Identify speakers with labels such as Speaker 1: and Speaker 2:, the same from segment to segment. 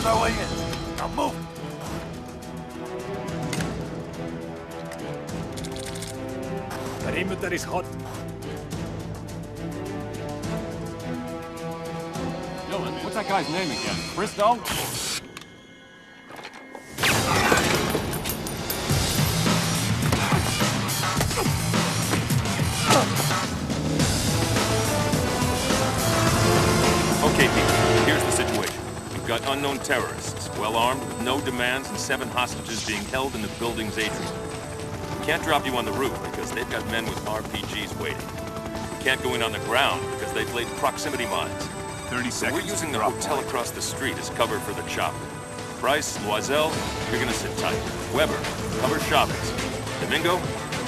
Speaker 1: There's our way in. Now move.
Speaker 2: Perimeter is hot.
Speaker 3: Dylan, what's that guy's name again? Bristow?
Speaker 4: Okay, people, here's the situation. We've got unknown terrorists, well-armed, with no demands, and 7 hostages being held in the building's atrium. We can't drop you on the roof because they've got men with RPGs waiting. We can't go in on the ground because they've laid proximity mines.
Speaker 1: 30 seconds.
Speaker 4: We're using the hotel across the street as cover for the chopper. Price, Loisel, you're gonna sit tight. Weber, cover Chavez. Domingo,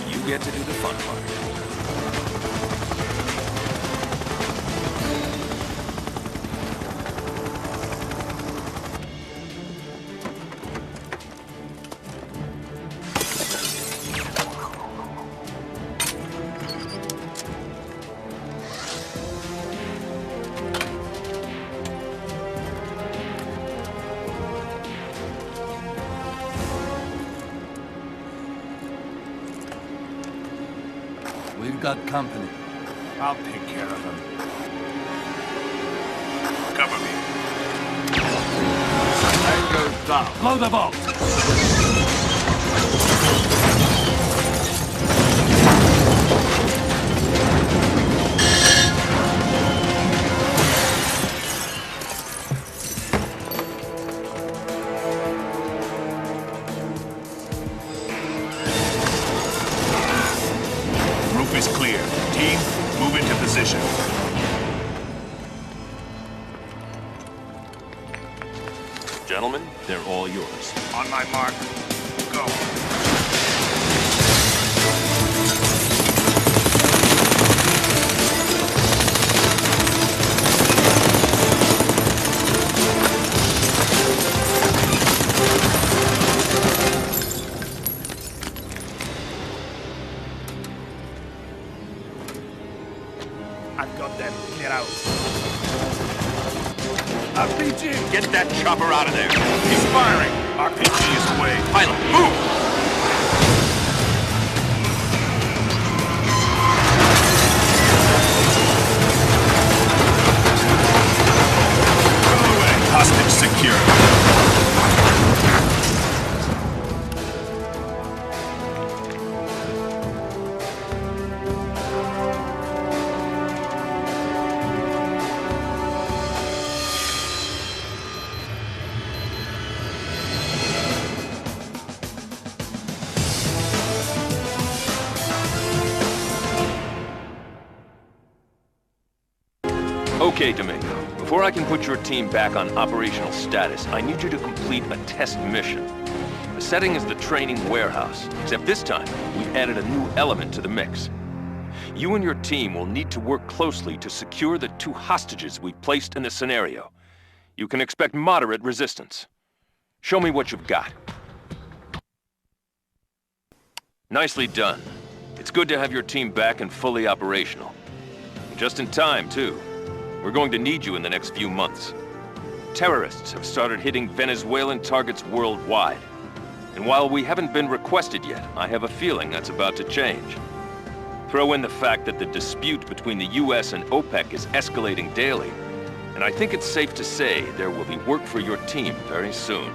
Speaker 4: you get to do the fun part.
Speaker 1: We've got company. I'll take care of them. Cover me. Tango's down. Blow the vault!
Speaker 5: Is clear. Team, move into position.
Speaker 4: Gentlemen, they're all yours.
Speaker 5: On my mark. Go.
Speaker 1: I've got them. Clear out. RPG!
Speaker 4: Get that chopper out of there!
Speaker 5: He's firing. RPG is away.
Speaker 4: Pilot, move!
Speaker 5: Hostage secure.
Speaker 4: Okay, Domingo. Before I can put your team back on operational status, I need you to complete a test mission. The setting is the training warehouse, except this time, we've added a new element to the mix. You and your team will need to work closely to secure the 2 hostages we've placed in the scenario. You can expect moderate resistance. Show me what you've got. Nicely done. It's good to have your team back and fully operational. Just in time, too. We're going to need you in the next few months. Terrorists have started hitting Venezuelan targets worldwide. And while we haven't been requested yet, I have a feeling that's about to change. Throw in the fact that the dispute between the US and OPEC is escalating daily, and I think it's safe to say there will be work for your team very soon.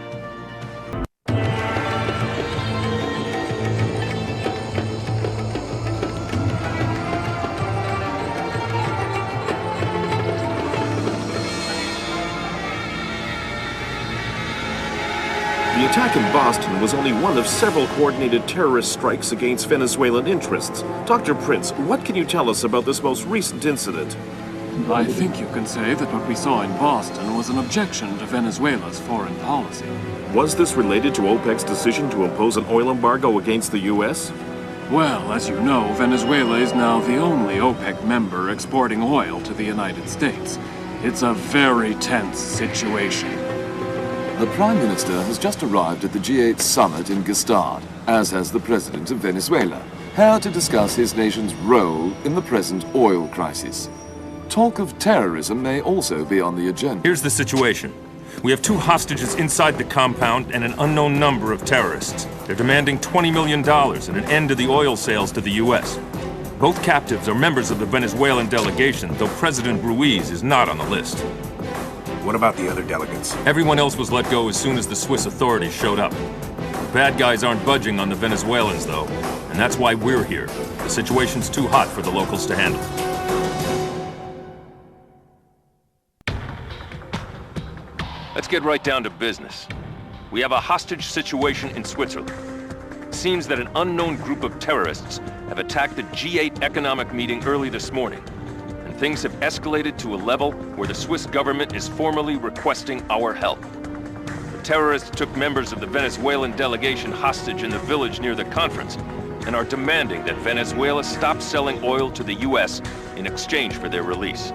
Speaker 6: The attack in Boston was only one of several coordinated terrorist strikes against Venezuelan interests. Dr. Prince, what can you tell us about this most recent incident?
Speaker 3: I think you can say that what we saw in Boston was an objection to Venezuela's foreign policy.
Speaker 6: Was this related to OPEC's decision to impose an oil embargo against the U.S.?
Speaker 3: Well, as you know, Venezuela is now the only OPEC member exporting oil to the United States. It's a very tense situation.
Speaker 7: The Prime Minister has just arrived at the G8 summit in Gstaad, as has the President of Venezuela, here to discuss his nation's role in the present oil crisis. Talk of terrorism may also be on the agenda.
Speaker 4: Here's the situation. We have 2 hostages inside the compound and an unknown number of terrorists. They're demanding $20 million and an end to the oil sales to the U.S. Both captives are members of the Venezuelan delegation, though President Ruiz is not on the list.
Speaker 1: What about the other delegates?
Speaker 4: Everyone else was let go as soon as the Swiss authorities showed up. The bad guys aren't budging on the Venezuelans, though, and that's why we're here. The situation's too hot for the locals to handle. Let's get right down to business. We have a hostage situation in Switzerland. It seems that an unknown group of terrorists have attacked the G8 economic meeting early this morning, and things have escalated to a level where the Swiss government is formally requesting our help. The terrorists took members of the Venezuelan delegation hostage in the village near the conference and are demanding that Venezuela stop selling oil to the U.S. in exchange for their release.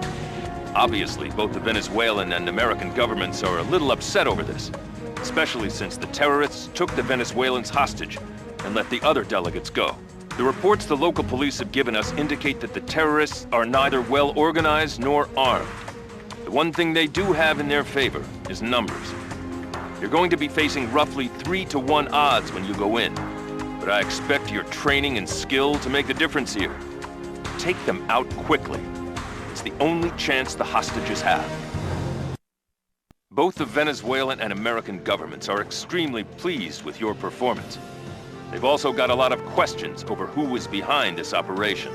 Speaker 4: Obviously, both the Venezuelan and American governments are a little upset over this, especially since the terrorists took the Venezuelans hostage and let the other delegates go. The reports the local police have given us indicate that the terrorists are neither well organized nor armed. The one thing they do have in their favor is numbers. You're going to be facing roughly 3-to-1 odds when you go in, but I expect your training and skill to make the difference here. Take them out quickly. It's the only chance the hostages have. Both the Venezuelan and American governments are extremely pleased with your performance. They've also got a lot of questions over who was behind this operation.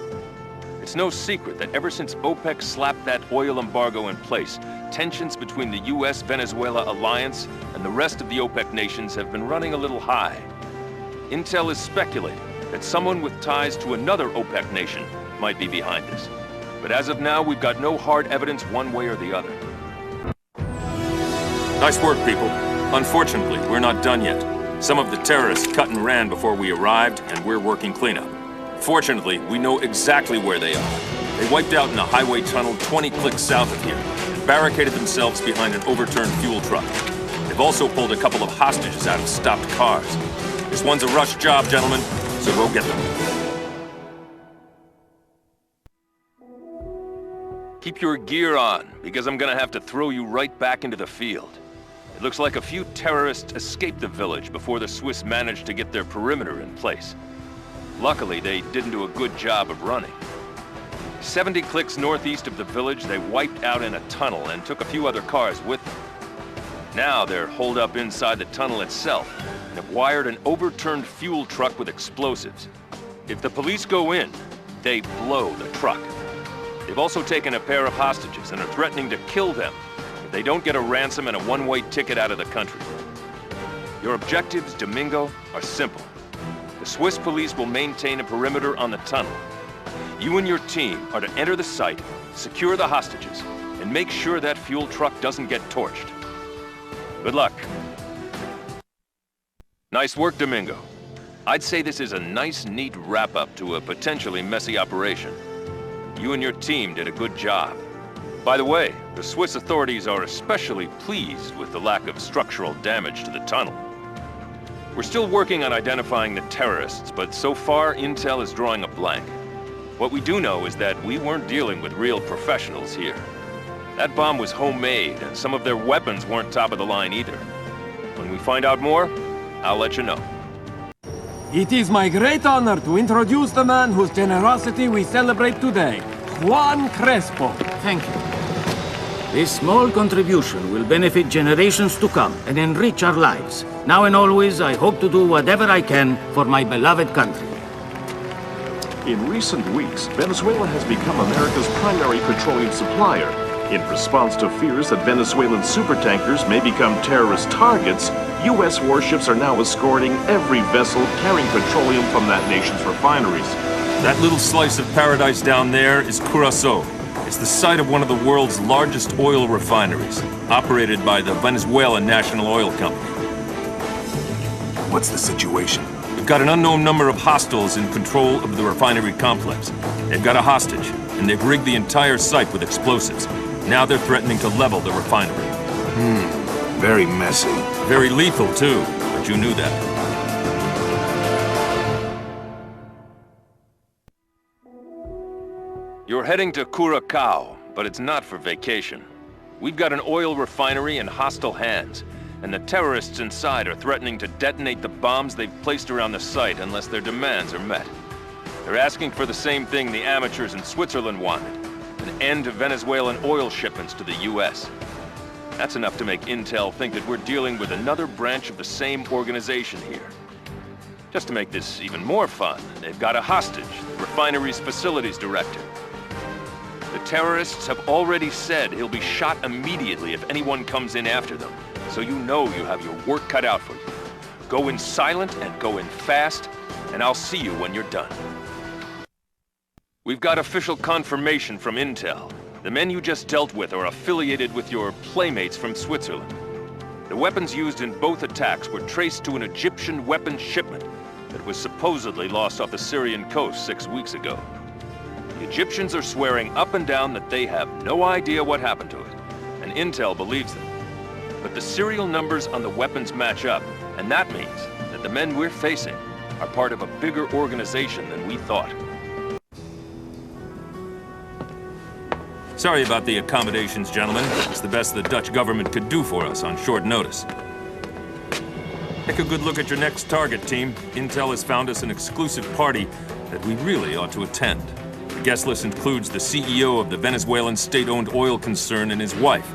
Speaker 4: It's no secret that ever since OPEC slapped that oil embargo in place, tensions between the U.S.-Venezuela alliance and the rest of the OPEC nations have been running a little high. Intel is speculating that someone with ties to another OPEC nation might be behind this. But as of now, we've got no hard evidence one way or the other. Nice work, people. Unfortunately, we're not done yet. Some of the terrorists cut and ran before we arrived, and we're working cleanup. Fortunately, we know exactly where they are. They wiped out in a highway tunnel 20 clicks south of here, and barricaded themselves behind an overturned fuel truck. They've also pulled a couple of hostages out of stopped cars. This one's a rush job, gentlemen, so go get them. Keep your gear on, because I'm gonna have to throw you right back into the field. It looks like a few terrorists escaped the village before the Swiss managed to get their perimeter in place. Luckily, they didn't do a good job of running. 70 clicks northeast of the village, they wiped out in a tunnel and took a few other cars with them. Now they're holed up inside the tunnel itself and have wired an overturned fuel truck with explosives. If the police go in, they blow the truck. They've also taken a pair of hostages and are threatening to kill them if they don't get a ransom and a one-way ticket out of the country. Your objectives, Domingo, are simple. The Swiss police will maintain a perimeter on the tunnel. You and your team are to enter the site, secure the hostages, and make sure that fuel truck doesn't get torched. Good luck. Nice work, Domingo. I'd say this is a nice, neat wrap-up to a potentially messy operation. You and your team did a good job. By the way, the Swiss authorities are especially pleased with the lack of structural damage to the tunnel. We're still working on identifying the terrorists, but so far, Intel is drawing a blank. What we do know is that we weren't dealing with real professionals here. That bomb was homemade, and some of their weapons weren't top of the line either. When we find out more, I'll let you know.
Speaker 3: It is my great honor to introduce the man whose generosity we celebrate today, Juan Crespo.
Speaker 2: Thank you. This small contribution will benefit generations to come and enrich our lives. Now and always, I hope to do whatever I can for my beloved country.
Speaker 6: In recent weeks, Venezuela has become America's primary petroleum supplier. In response to fears that Venezuelan supertankers may become terrorist targets, U.S. warships are now escorting every vessel carrying petroleum from that nation's refineries.
Speaker 4: That little slice of paradise down there is Curacao. It's the site of one of the world's largest oil refineries, operated by the Venezuelan National Oil Company.
Speaker 1: What's the situation?
Speaker 4: We've got an unknown number of hostiles in control of the refinery complex. They've got a hostage, and they've rigged the entire site with explosives. Now they're threatening to level the refinery.
Speaker 1: Very messy.
Speaker 4: Very lethal, too, but you knew that. You're heading to Curacao, but it's not for vacation. We've got an oil refinery in hostile hands, and the terrorists inside are threatening to detonate the bombs they've placed around the site unless their demands are met. They're asking for the same thing the amateurs in Switzerland wanted, an end to Venezuelan oil shipments to the US. That's enough to make Intel think that we're dealing with another branch of the same organization here. Just to make this even more fun, they've got a hostage, the refinery's facilities director. The terrorists have already said he'll be shot immediately if anyone comes in after them, so you know you have your work cut out for you. Go in silent and go in fast, and I'll see you when you're done. We've got official confirmation from Intel. The men you just dealt with are affiliated with your playmates from Switzerland. The weapons used in both attacks were traced to an Egyptian weapons shipment that was supposedly lost off the Syrian coast 6 weeks ago. The Egyptians are swearing up and down that they have no idea what happened to it, and Intel believes them. But the serial numbers on the weapons match up, and that means that the men we're facing are part of a bigger organization than we thought. Sorry about the accommodations, gentlemen. It's the best the Dutch government could do for us on short notice. Take a good look at your next target, team. Intel has found us an exclusive party that we really ought to attend. The guest list includes the CEO of the Venezuelan state-owned oil concern and his wife.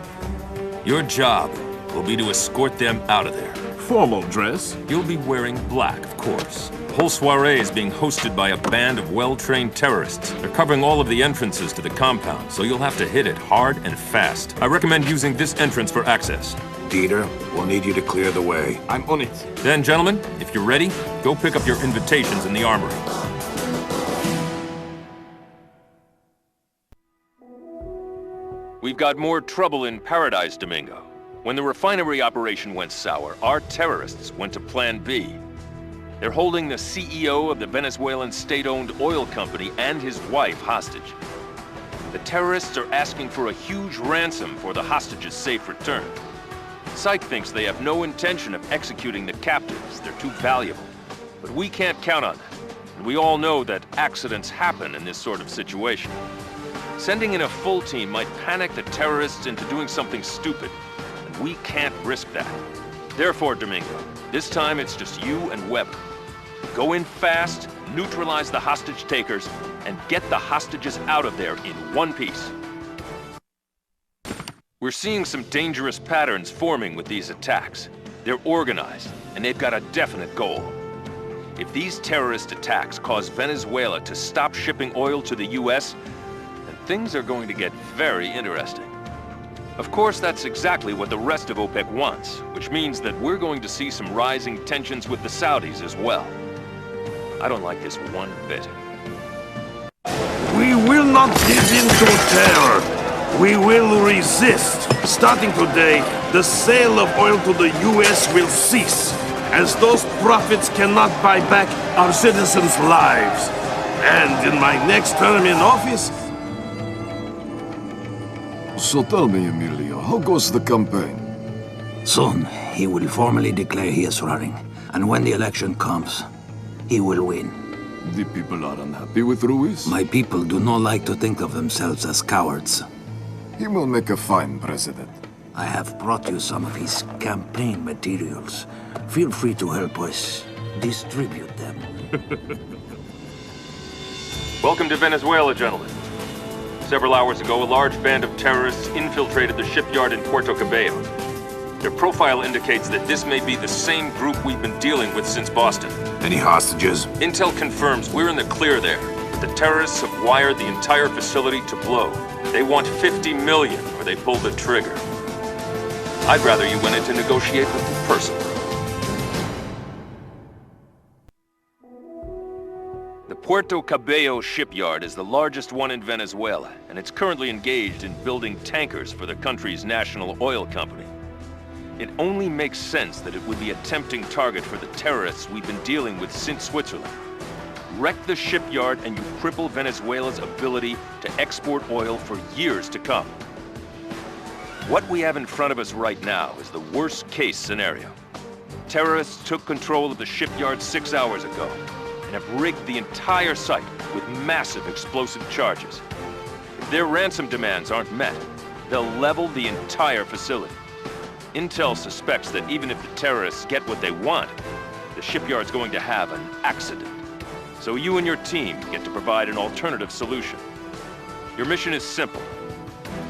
Speaker 4: Your job will be to escort them out of there.
Speaker 6: Formal dress?
Speaker 4: You'll be wearing black, of course. The whole soiree is being hosted by a band of well-trained terrorists. They're covering all of the entrances to the compound, so you'll have to hit it hard and fast. I recommend using this entrance for access.
Speaker 1: Dieter, we'll need you to clear the way.
Speaker 6: I'm on it.
Speaker 4: Then, gentlemen, if you're ready, go pick up your invitations in the armory. We've got more trouble in Paradise, Domingo. When the refinery operation went sour, our terrorists went to Plan B. They're holding the CEO of the Venezuelan state-owned oil company and his wife hostage. The terrorists are asking for a huge ransom for the hostage's safe return. Psych thinks they have no intention of executing the captives. They're too valuable. But we can't count on that. And we all know that accidents happen in this sort of situation. Sending in a full team might panic the terrorists into doing something stupid. And we can't risk that. Therefore, Domingo, this time it's just you and Weber. Go in fast, neutralize the hostage takers, and get the hostages out of there in one piece. We're seeing some dangerous patterns forming with these attacks. They're organized, and they've got a definite goal. If these terrorist attacks cause Venezuela to stop shipping oil to the US, then things are going to get very interesting. Of course, that's exactly what the rest of OPEC wants, which means that we're going to see some rising tensions with the Saudis as well. I don't like this one bit.
Speaker 8: We will not give in to terror. We will resist. Starting today, the sale of oil to the US will cease, as those profits cannot buy back our citizens' lives. And in my next term in office...
Speaker 7: So tell me, Emilio, how goes the campaign?
Speaker 1: Soon, he will formally declare he is running. And when the election comes, he will win.
Speaker 7: The people are unhappy with Ruiz?
Speaker 1: My people do not like to think of themselves as cowards.
Speaker 7: He will make a fine president.
Speaker 1: I have brought you some of his campaign materials. Feel free to help us distribute them.
Speaker 4: Welcome to Venezuela, gentlemen. Several hours ago, a large band of terrorists infiltrated the shipyard in Puerto Cabello. Their profile indicates that this may be the same group we've been dealing with since Boston.
Speaker 1: Any hostages?
Speaker 4: Intel confirms we're in the clear there. The terrorists have wired the entire facility to blow. They want 50 million or they pull the trigger. I'd rather you went in to negotiate with them personally. The Puerto Cabello shipyard is the largest one in Venezuela, and it's currently engaged in building tankers for the country's national oil company. It only makes sense that it would be a tempting target for the terrorists we've been dealing with since Switzerland. Wreck the shipyard and you cripple Venezuela's ability to export oil for years to come. What we have in front of us right now is the worst-case scenario. Terrorists took control of the shipyard 6 hours ago and have rigged the entire site with massive explosive charges. If their ransom demands aren't met, they'll level the entire facility. Intel suspects that even if the terrorists get what they want, the shipyard's going to have an accident. So you and your team get to provide an alternative solution. Your mission is simple.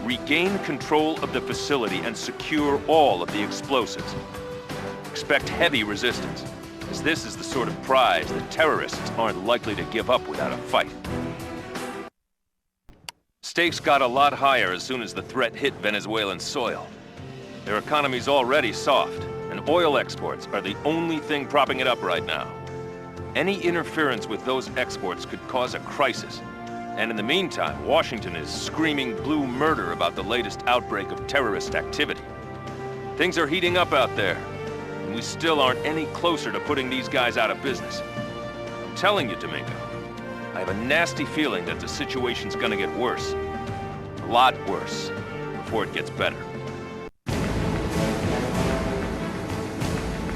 Speaker 4: Regain control of the facility and secure all of the explosives. Expect heavy resistance, as this is the sort of prize that terrorists aren't likely to give up without a fight. Stakes got a lot higher as soon as the threat hit Venezuelan soil. Their economy's already soft, and oil exports are the only thing propping it up right now. Any interference with those exports could cause a crisis. And in the meantime, Washington is screaming blue murder about the latest outbreak of terrorist activity. Things are heating up out there, and we still aren't any closer to putting these guys out of business. I'm telling you, Domingo, I have a nasty feeling that the situation's gonna get worse. A lot worse, before it gets better.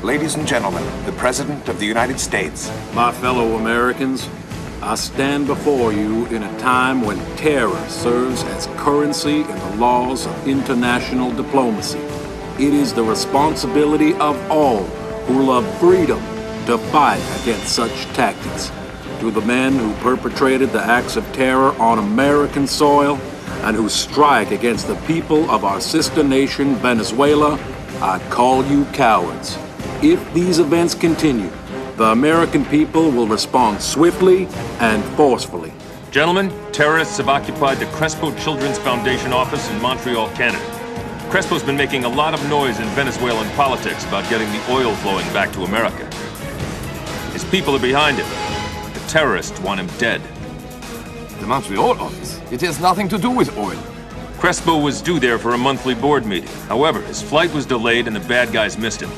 Speaker 9: Ladies and gentlemen, the President of the United States.
Speaker 8: My fellow Americans, I stand before you in a time when terror serves as currency in the laws of international diplomacy. It is the responsibility of all who love freedom to fight against such tactics. To the men who perpetrated the acts of terror on American soil and who strike against the people of our sister nation, Venezuela, I call you cowards. If these events continue, the American people will respond swiftly and forcefully.
Speaker 4: Gentlemen, terrorists have occupied the Crespo Children's Foundation office in Montreal, Canada. Crespo's been making a lot of noise in Venezuelan politics about getting the oil flowing back to America. His people are behind him. The terrorists want him dead.
Speaker 7: The Montreal office? It has nothing to do with oil.
Speaker 4: Crespo was due there for a monthly board meeting. However, his flight was delayed and the bad guys missed him.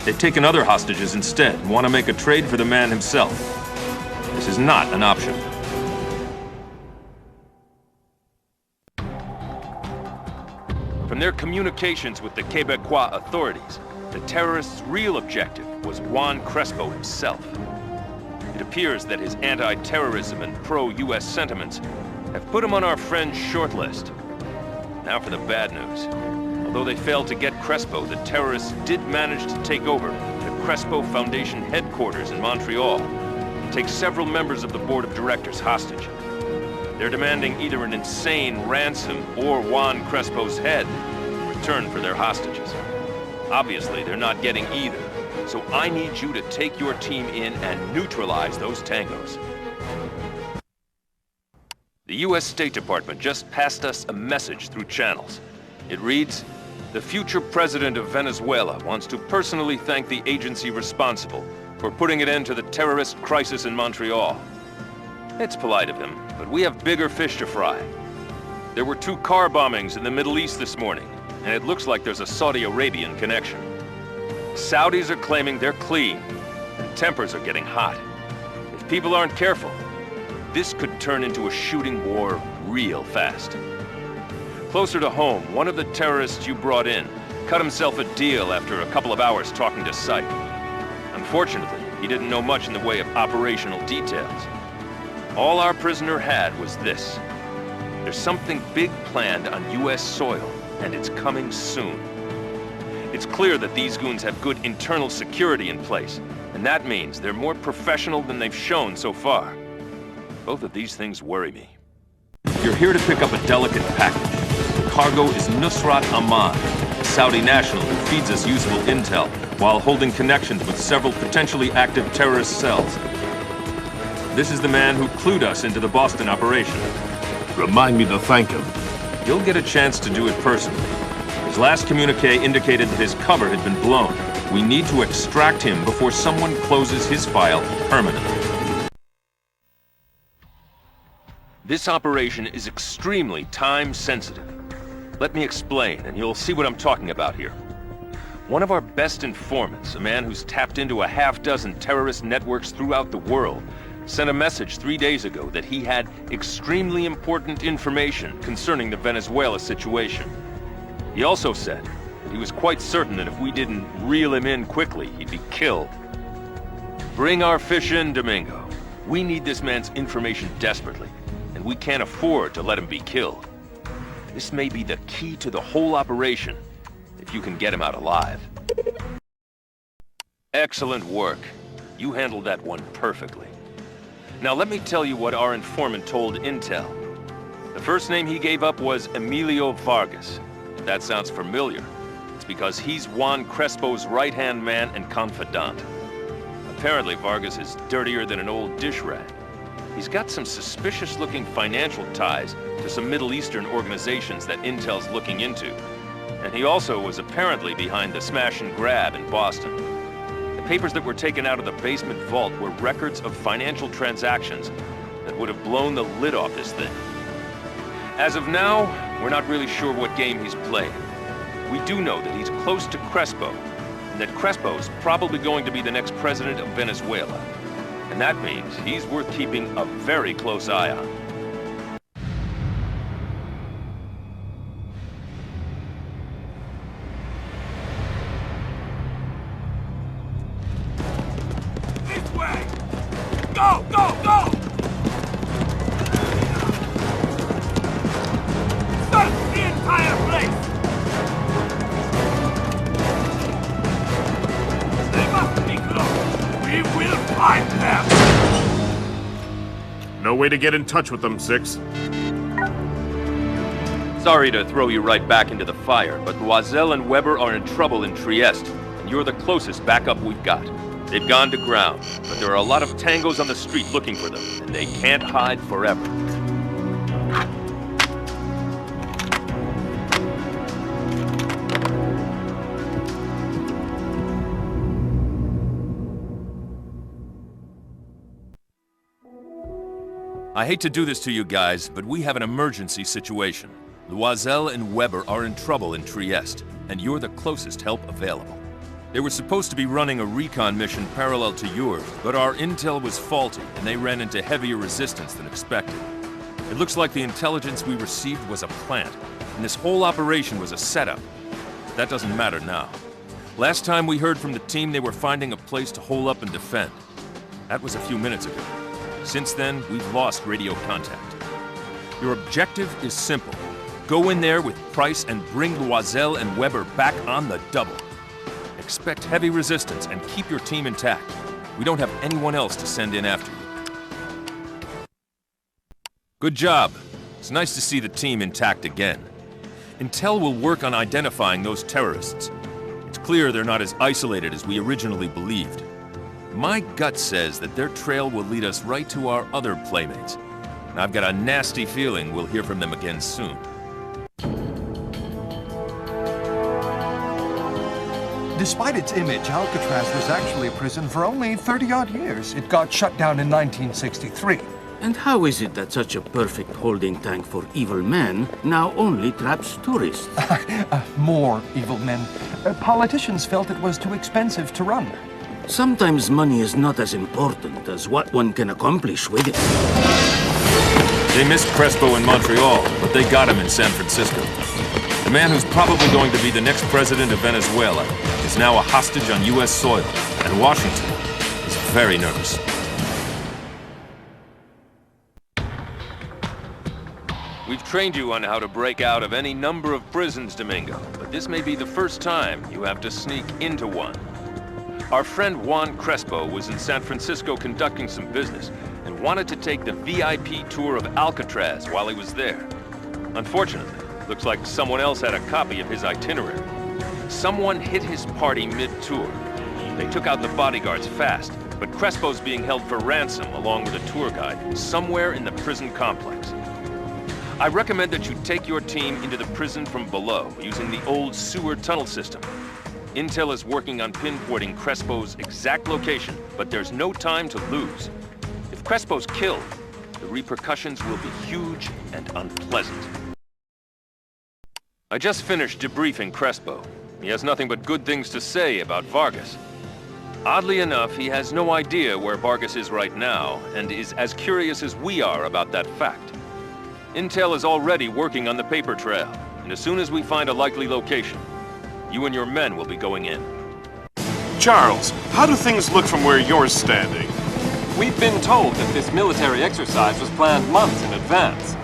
Speaker 4: They've taken other hostages instead and want to make a trade for the man himself. This is not an option. From their communications with the Quebecois authorities, the terrorists' real objective was Juan Crespo himself. It appears that his anti-terrorism and pro-US sentiments have put him on our friend's short list. Now for the bad news. Although they failed to get Crespo, the terrorists did manage to take over the Crespo Foundation headquarters in Montreal and take several members of the board of directors hostage. They're demanding either an insane ransom or Juan Crespo's head in return for their hostages. Obviously, they're not getting either, so I need you to take your team in and neutralize those tangos. The U.S. State Department just passed us a message through channels. It reads, "The future president of Venezuela wants to personally thank the agency responsible for putting an end to the terrorist crisis in Montreal." It's polite of him, but we have bigger fish to fry. There were 2 car bombings in the Middle East this morning, and it looks like there's a Saudi Arabian connection. Saudis are claiming they're clean, and tempers are getting hot. If people aren't careful, this could turn into a shooting war real fast. Closer to home, one of the terrorists you brought in cut himself a deal after a couple of hours talking to Sight. Unfortunately, he didn't know much in the way of operational details. All our prisoner had was this. There's something big planned on U.S. soil, and it's coming soon. It's clear that these goons have good internal security in place, and that means they're more professional than they've shown so far. Both of these things worry me. You're here to pick up a delicate package. The cargo is Nusrat Ahmad, a Saudi national who feeds us useful intel while holding connections with several potentially active terrorist cells. This is the man who clued us into the Boston operation.
Speaker 8: Remind me to thank him.
Speaker 4: You'll get a chance to do it personally. His last communique indicated that his cover had been blown. We need to extract him before someone closes his file permanently. This operation is extremely time-sensitive. Let me explain, and you'll see what I'm talking about here. One of our best informants, a man who's tapped into a half-dozen terrorist networks throughout the world, sent a message 3 days ago that he had extremely important information concerning the Venezuela situation. He also said that he was quite certain that if we didn't reel him in quickly, he'd be killed. Bring our fish in, Domingo. We need this man's information desperately, and we can't afford to let him be killed. This may be the key to the whole operation, if you can get him out alive. Excellent work. You handled that one perfectly. Now let me tell you what our informant told Intel. The first name he gave up was Emilio Vargas. If that sounds familiar, it's because he's Juan Crespo's right-hand man and confidant. Apparently Vargas is dirtier than an old dish rag. He's got some suspicious-looking financial ties to some Middle Eastern organizations that Intel's looking into. And he also was apparently behind the smash and grab in Boston. The papers that were taken out of the basement vault were records of financial transactions that would have blown the lid off this thing. As of now, we're not really sure what game he's playing. We do know that he's close to Crespo, and that Crespo's probably going to be the next president of Venezuela. And that means he's worth keeping a very close eye on.
Speaker 8: This way! Go, go, go! Search the entire place! They must be close. We will find them!
Speaker 6: No way to get in touch with them, Six.
Speaker 4: Sorry to throw you right back into the fire, but Loisel and Weber are in trouble in Trieste, and you're the closest backup we've got. They've gone to ground, but there are a lot of tangos on the street looking for them, and they can't hide forever. I hate to do this to you guys, but we have an emergency situation. Loisel and Weber are in trouble in Trieste, and you're the closest help available. They were supposed to be running a recon mission parallel to yours, but our intel was faulty, and they ran into heavier resistance than expected. It looks like the intelligence we received was a plant, and this whole operation was a setup. That doesn't matter now. Last time we heard from the team, they were finding a place to hole up and defend. That was a few minutes ago. Since then, we've lost radio contact. Your objective is simple. Go in there with Price and bring Loisel and Weber back on the double. Expect heavy resistance and keep your team intact. We don't have anyone else to send in after you. Good job. It's nice to see the team intact again. Intel will work on identifying those terrorists. It's clear they're not as isolated as we originally believed. My gut says that their trail will lead us right to our other playmates. And I've got a nasty feeling we'll hear from them again soon.
Speaker 10: Despite its image, Alcatraz was actually a prison for only 30-odd years. It got shut down in 1963.
Speaker 2: And how is it that such a perfect holding tank for evil men now only traps tourists?
Speaker 10: More evil men. Politicians felt it was too expensive to run.
Speaker 2: Sometimes money is not as important as what one can accomplish with it.
Speaker 4: They missed Crespo in Montreal, but they got him in San Francisco. The man who's probably going to be the next president of Venezuela is now a hostage on U.S. soil, and Washington is very nervous. We've trained you on how to break out of any number of prisons, Domingo, but this may be the first time you have to sneak into one. Our friend Juan Crespo was in San Francisco conducting some business and wanted to take the VIP tour of Alcatraz while he was there. Unfortunately, looks like someone else had a copy of his itinerary. Someone hit his party mid-tour. They took out the bodyguards fast, but Crespo's being held for ransom along with a tour guide somewhere in the prison complex. I recommend that you take your team into the prison from below using the old sewer tunnel system. Intel is working on pinpointing Crespo's exact location, but there's no time to lose. If Crespo's killed, the repercussions will be huge and unpleasant. I just finished debriefing Crespo. He has nothing but good things to say about Vargas. Oddly enough, he has no idea where Vargas is right now, and is as curious as we are about that fact. Intel is already working on the paper trail, and as soon as we find a likely location, you and your men will be going in.
Speaker 6: Charles, how do things look from where you're standing?
Speaker 3: We've been told that this military exercise was planned months in advance.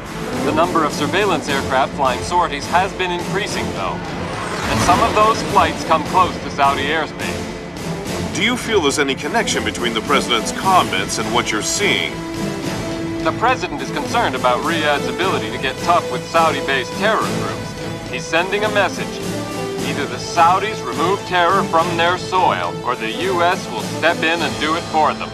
Speaker 3: The number of surveillance aircraft flying sorties has been increasing, though. And some of those flights come close to Saudi airspace.
Speaker 6: Do you feel there's any connection between the President's comments and what you're seeing?
Speaker 3: The President is concerned about Riyadh's ability to get tough with Saudi-based terror groups. He's sending a message. Either the Saudis remove terror from their soil, or the U.S. will step in and do it for them.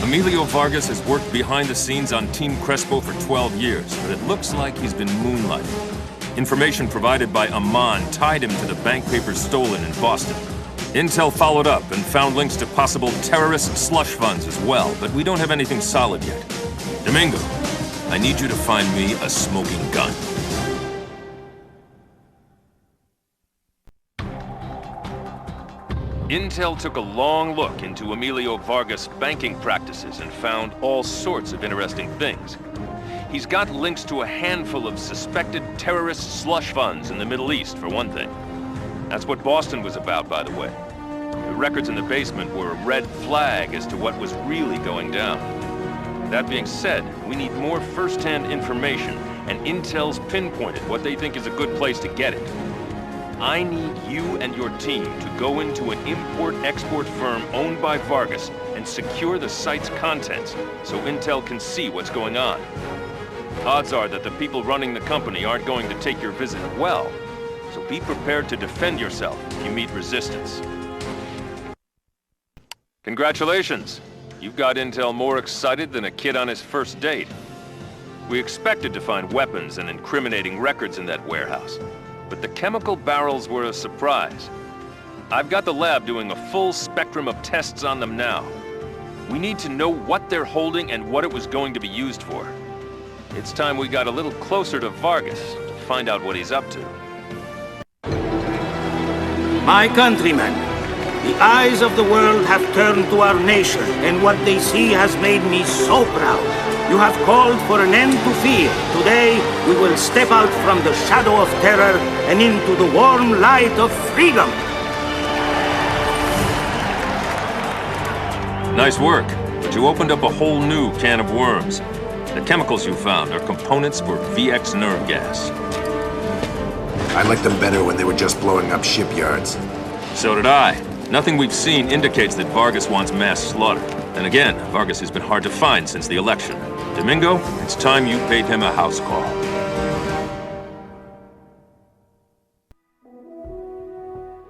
Speaker 4: Emilio Vargas has worked behind the scenes on Team Crespo for 12 years, but it looks like he's been moonlighting. Information provided by Amman tied him to the bank papers stolen in Boston. Intel followed up and found links to possible terrorist slush funds as well, but we don't have anything solid yet. Domingo, I need you to find me a smoking gun. Intel took a long look into Emilio Vargas' banking practices and found all sorts of interesting things. He's got links to a handful of suspected terrorist slush funds in the Middle East, for one thing. That's what Boston was about, by the way. The records in the basement were a red flag as to what was really going down. That being said, we need more first-hand information, and Intel's pinpointed what they think is a good place to get it. I need you and your team to go into an import-export firm owned by Vargas and secure the site's contents so Intel can see what's going on. Odds are that the people running the company aren't going to take your visit well, so be prepared to defend yourself if you meet resistance. Congratulations! You've got Intel more excited than a kid on his first date. We expected to find weapons and incriminating records in that warehouse, but the chemical barrels were a surprise. I've got the lab doing a full spectrum of tests on them now. We need to know what they're holding and what it was going to be used for. It's time we got a little closer to Vargas to find out what he's up to.
Speaker 2: My countrymen, the eyes of the world have turned to our nation, and what they see has made me so proud. You have called for an end to fear. Today, we will step out from the shadow of terror and into the warm light of freedom.
Speaker 4: Nice work, but you opened up a whole new can of worms. The chemicals you found are components for VX nerve gas.
Speaker 9: I liked them better when they were just blowing up shipyards.
Speaker 4: So did I. Nothing we've seen indicates that Vargas wants mass slaughter. And again, Vargas has been hard to find since the election. Domingo, it's time you paid him a house call.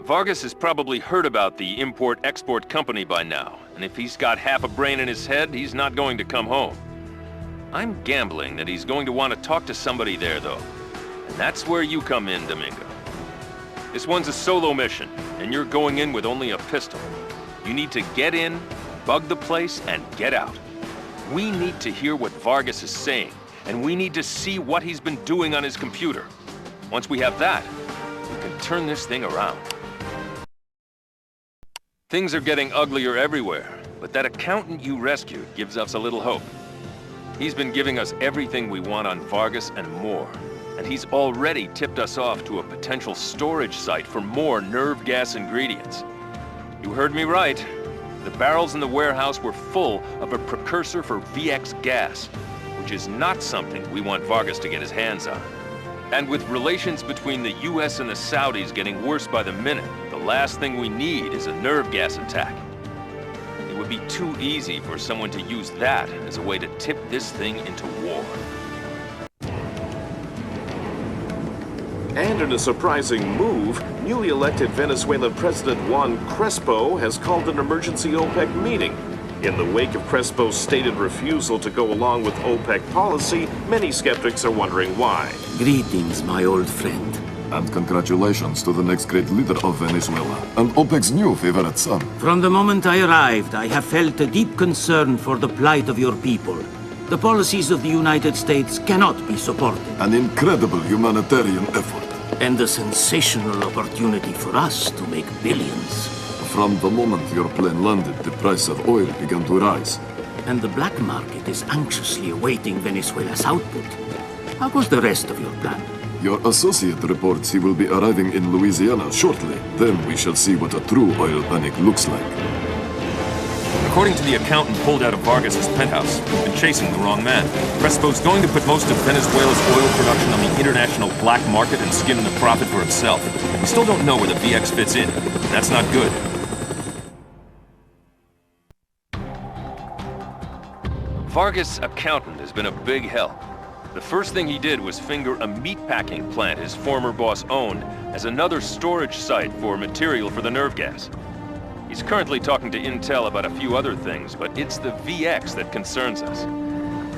Speaker 4: Vargas has probably heard about the import-export company by now, and if he's got half a brain in his head, he's not going to come home. I'm gambling that he's going to want to talk to somebody there, though. And that's where you come in, Domingo. This one's a solo mission, and you're going in with only a pistol. You need to get in, bug the place, and get out. We need to hear what Vargas is saying, and we need to see what he's been doing on his computer. Once we have that, we can turn this thing around. Things are getting uglier everywhere, but that accountant you rescued gives us a little hope. He's been giving us everything we want on Vargas and more, and he's already tipped us off to a potential storage site for more nerve gas ingredients. You heard me right. The barrels in the warehouse were full of a precursor for VX gas, which is not something we want Vargas to get his hands on. And with relations between the US and the Saudis getting worse by the minute, the last thing we need is a nerve gas attack. It would be too easy for someone to use that as a way to tip this thing into war.
Speaker 6: And in a surprising move, newly elected Venezuelan President Juan Crespo has called an emergency OPEC meeting. In the wake of Crespo's stated refusal to go along with OPEC policy, many skeptics are wondering why.
Speaker 1: Greetings, my old friend.
Speaker 7: And congratulations to the next great leader of Venezuela, and OPEC's new favorite son.
Speaker 2: From the moment I arrived, I have felt a deep concern for the plight of your people. The policies of the United States cannot be supported.
Speaker 7: An incredible humanitarian effort.
Speaker 2: And a sensational opportunity for us to make billions.
Speaker 7: From the moment your plane landed, the price of oil began to rise.
Speaker 2: And the black market is anxiously awaiting Venezuela's output. How goes the rest of your plan?
Speaker 7: Your associate reports he will be arriving in Louisiana shortly. Then we shall see what a true oil panic looks like.
Speaker 4: According to the accountant pulled out of Vargas' penthouse, we've been chasing the wrong man. Crespo's going to put most of Venezuela's oil production on the international black market and skim the profit for himself. We still don't know where the VX fits in. That's not good. Vargas' accountant has been a big help. The first thing he did was finger a meatpacking plant his former boss owned as another storage site for material for the nerve gas. He's currently talking to Intel about a few other things, but it's the VX that concerns us.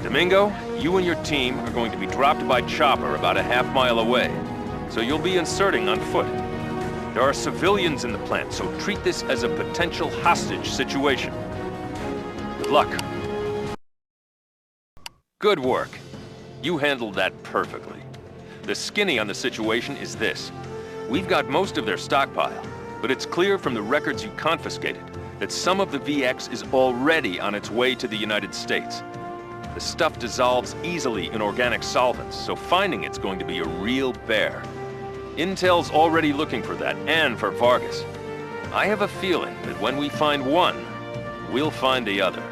Speaker 4: Domingo, you and your team are going to be dropped by chopper about a half-mile away, so you'll be inserting on foot. There are civilians in the plant, so treat this as a potential hostage situation. Good luck. Good work. You handled that perfectly. The skinny on the situation is this. We've got most of their stockpile, but it's clear from the records you confiscated that some of the VX is already on its way to the United States. The stuff dissolves easily in organic solvents, so finding it's going to be a real bear. Intel's already looking for that, and for Vargas. I have a feeling that when we find one, we'll find the other.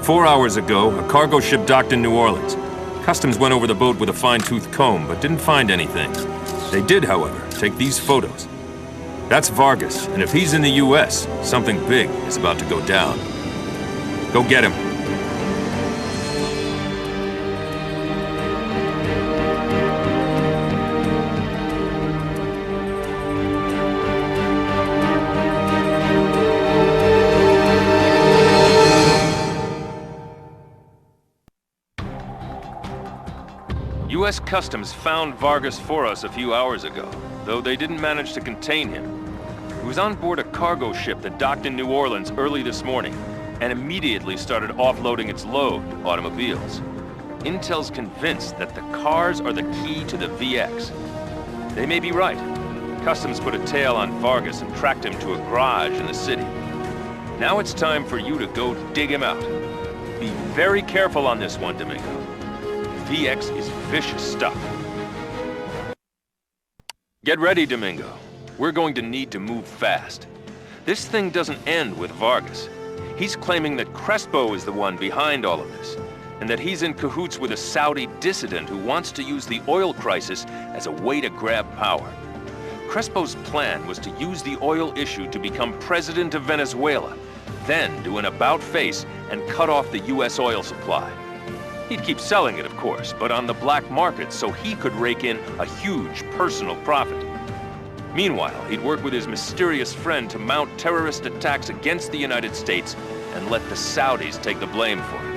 Speaker 4: "4 hours ago, a cargo ship docked in New Orleans. Customs went over the boat with a fine-tooth comb, but didn't find anything. They did, however, take these photos. That's Vargas, and if he's in the U.S., something big is about to go down. Go get him." U.S. Customs found Vargas for us a few hours ago, though they didn't manage to contain him. He was on board a cargo ship that docked in New Orleans early this morning, and immediately started offloading its load, automobiles. Intel's convinced that the cars are the key to the VX. They may be right. Customs put a tail on Vargas and tracked him to a garage in the city. Now it's time for you to go dig him out. Be very careful on this one, Domingo. VX is vicious stuff. Get ready, Domingo. We're going to need to move fast. This thing doesn't end with Vargas. He's claiming that Crespo is the one behind all of this, and that he's in cahoots with a Saudi dissident who wants to use the oil crisis as a way to grab power. Crespo's plan was to use the oil issue to become president of Venezuela, then do an about-face and cut off the U.S. oil supply. He'd keep selling it, of course, but on the black market so he could rake in a huge personal profit. Meanwhile, he'd work with his mysterious friend to mount terrorist attacks against the United States and let the Saudis take the blame for it.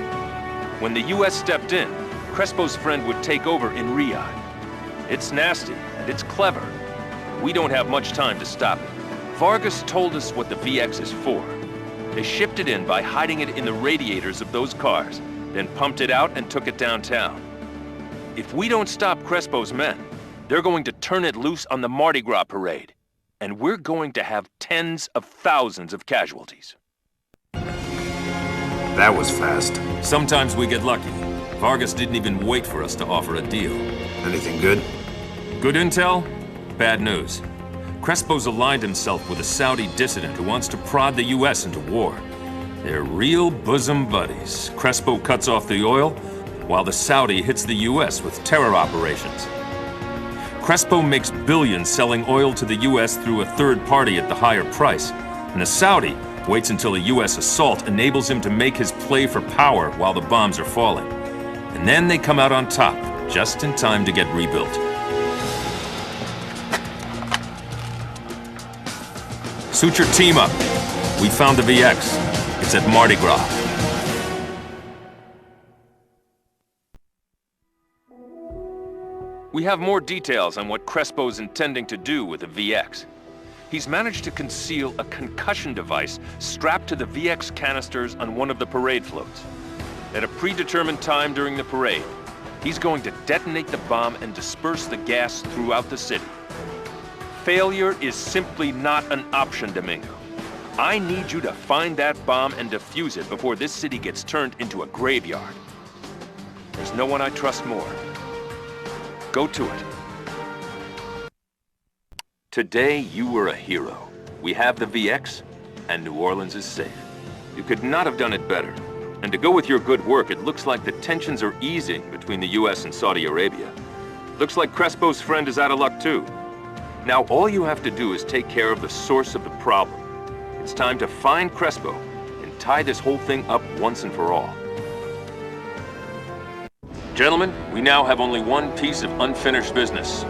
Speaker 4: When the U.S. stepped in, Crespo's friend would take over in Riyadh. It's nasty, and it's clever. We don't have much time to stop it. Vargas told us what the VX is for. They shipped it in by hiding it in the radiators of those cars, then pumped it out and took it downtown. If we don't stop Crespo's men, they're going to turn it loose on the Mardi Gras parade. And we're going to have tens of thousands of casualties.
Speaker 9: That was fast.
Speaker 4: Sometimes we get lucky. Vargas didn't even wait for us to offer a deal.
Speaker 9: Anything good?
Speaker 4: Good intel? Bad news. Crespo's aligned himself with a Saudi dissident who wants to prod the U.S. into war. They're real bosom buddies. Crespo cuts off the oil, while the Saudi hits the U.S. with terror operations. Crespo makes billions selling oil to the U.S. through a third party at the higher price, and the Saudi waits until a U.S. assault enables him to make his play for power while the bombs are falling. And then they come out on top, just in time to get rebuilt. Suit your team up. We found the VX. It's at Mardi Gras. We have more details on what Crespo's intending to do with the VX. He's managed to conceal a concussion device strapped to the VX canisters on one of the parade floats. At a predetermined time during the parade, he's going to detonate the bomb and disperse the gas throughout the city. Failure is simply not an option, Domingo. I need you to find that bomb and defuse it before this city gets turned into a graveyard. There's no one I trust more. Go to it. Today, you were a hero. We have the VX, and New Orleans is safe. You could not have done it better. And to go with your good work, it looks like the tensions are easing between the US and Saudi Arabia. Looks like Crespo's friend is out of luck too. Now all you have to do is take care of the source of the problem. It's time to find Crespo and tie this whole thing up once and for all. Gentlemen, we now have only one piece of unfinished business.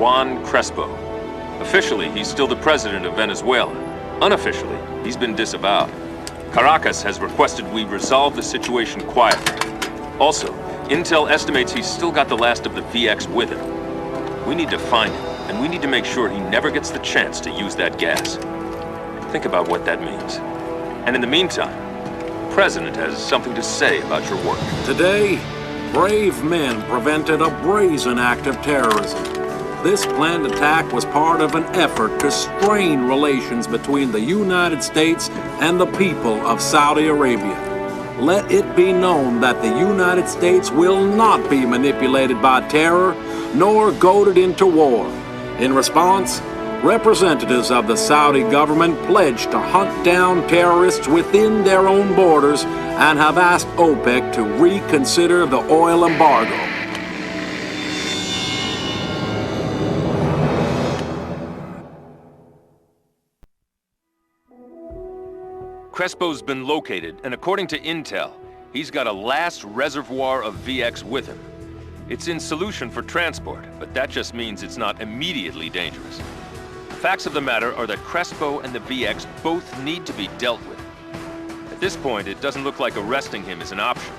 Speaker 4: Juan Crespo. Officially, he's still the president of Venezuela. Unofficially, he's been disavowed. Caracas has requested we resolve the situation quietly. Also, Intel estimates he's still got the last of the VX with him. We need to find him, and we need to make sure he never gets the chance to use that gas. Think about what that means. And in the meantime, the President has something to say about your work.
Speaker 1: Today, brave men prevented a brazen act of terrorism. This planned attack was part of an effort to strain relations between the United States and the people of Saudi Arabia. Let it be known that the United States will not be manipulated by terror nor goaded into war. In response, representatives of the Saudi government pledged to hunt down terrorists within their own borders and have asked OPEC to reconsider the oil embargo.
Speaker 4: Crespo's been located, and according to Intel, he's got a last reservoir of VX with him. It's in solution for transport, but that just means it's not immediately dangerous. The facts of the matter are that Crespo and the VX both need to be dealt with. At this point, it doesn't look like arresting him is an option.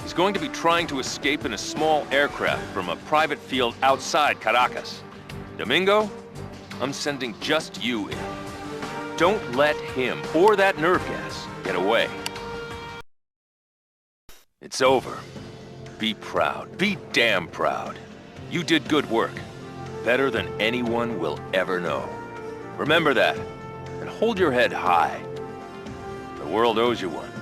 Speaker 4: He's going to be trying to escape in a small aircraft from a private field outside Caracas. Domingo, I'm sending just you in. Don't let him or that nerve gas get away. It's over. Be proud. Be damn proud. You did good work. Better than anyone will ever know. Remember that, and hold your head high. The world owes you one.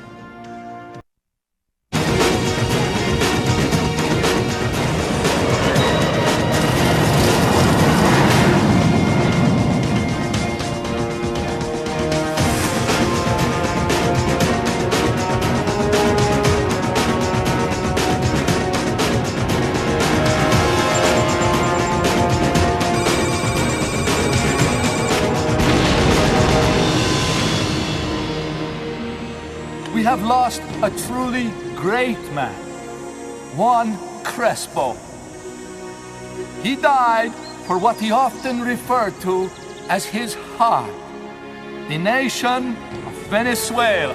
Speaker 10: We have lost a truly great man, Juan Crespo. He died for what he often referred to as his heart, the nation of Venezuela.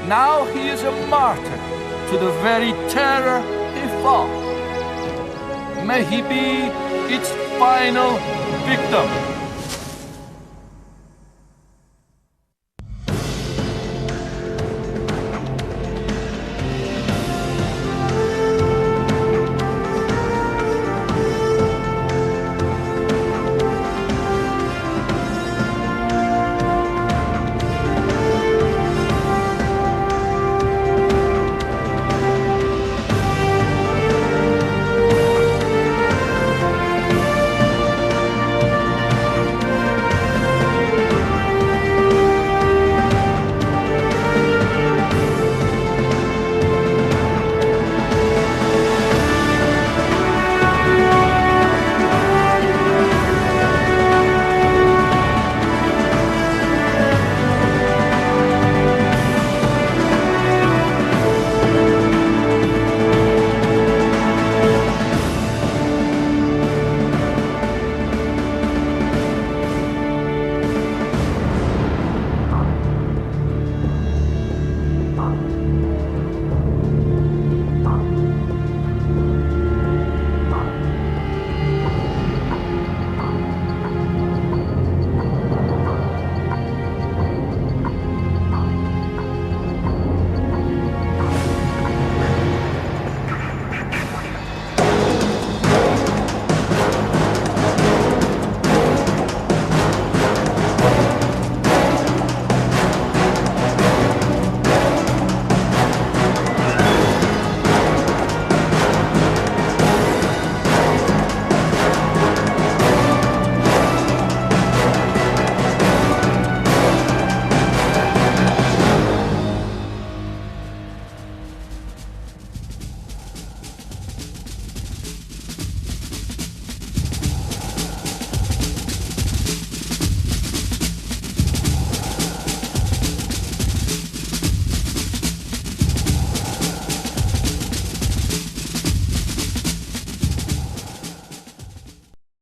Speaker 10: Now he is a martyr to the very terror he fought. May he be its final victim.